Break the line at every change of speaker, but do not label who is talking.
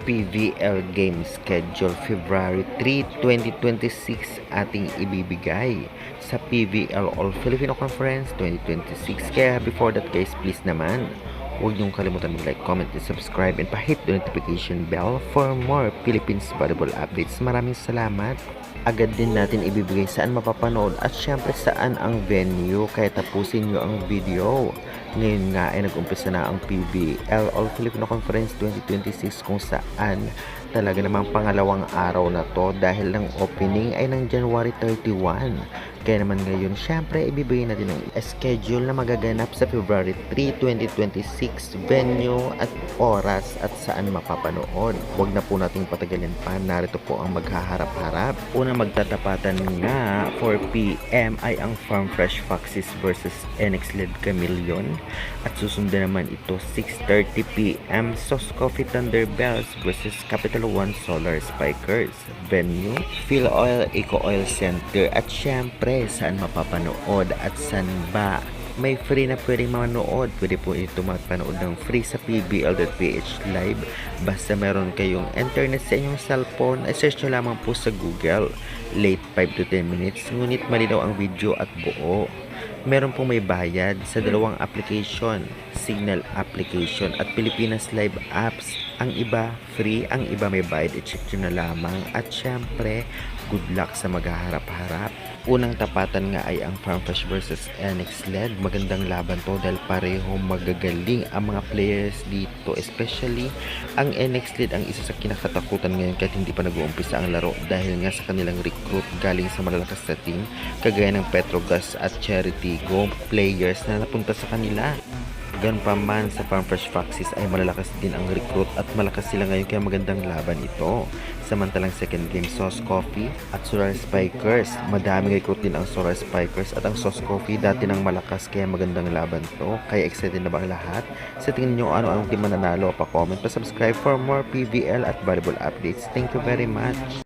PVL game schedule February 3, 2026 ating ibibigay sa PVL All Filipino Conference 2026. Kaya before that guys, please naman huwag niyong kalimutan mag-like, comment, and subscribe, and pa-hit the notification bell for more Philippines volleyball updates. Maraming salamat. Agad din natin ibibigay saan mapapanood at syempre saan ang venue, kaya tapusin nyo ang video. Ngayon nga ay nag-umpisa na ang PVL All Filipino Conference 2026 kung saan talaga namang pangalawang araw na to dahil ng opening ay ng January 31. Kaya naman ngayon, syempre, ibibigay natin ang schedule na magaganap sa February 3, 2026, venue at oras at saan mapapanood. Huwag na po nating patagalin pa, narito po ang maghaharap-harap. Unang magtatapatan nga, 4 PM ay ang Farm Fresh Foxes versus NX Led Chameleon. At susundan naman ito, 6:30 PM, Sauce Coffee Thunderbells versus Capital One Solar Spikers. Venue, Phil Oil Eco Oil Center. At syempre, saan mapapanood at saan ba may free na pwedeng manood. Pwede po ito mapanood ng free sa pbl.ph live. Basta meron kayong internet sa inyong cellphone, ay search nyo lamang po sa Google. Late 5 to 10 minutes, ngunit malinaw ang video at buo. Meron pong may bayad sa dalawang application, Signal application at Pilipinas Live apps. Ang iba free, ang iba may bayad. I-check nyo na lamang. At syempre, good luck sa maghaharap-harap. Unang tapatan nga ay ang Farm Fresh versus NX Led. Magandang laban to dahil pareho magagaling ang mga players dito. Especially ang NX Led ang isa sa kinakatakutan ngayon kahit hindi pa nag-uumpisa ang laro dahil nga sa kanilang recruit galing sa malalakas na team kagaya ng Petrogas at Charity Go players na napunta sa kanila. Gan pa man sa Farm Fresh Foxes ay malalakas din ang recruit at malakas sila ngayon kaya magandang laban ito. Samantalang second game, Sauce Coffee at Solar Spikers. Madaming recruit din ang Solar Spikers at ang Sauce Coffee dati nang malakas kaya magandang laban to. Kaya excited na ba ang lahat? Sa tingin nyo ano-anong team mananalo? Pa-comment, pa-subscribe for more PVL at volleyball updates. Thank you very much.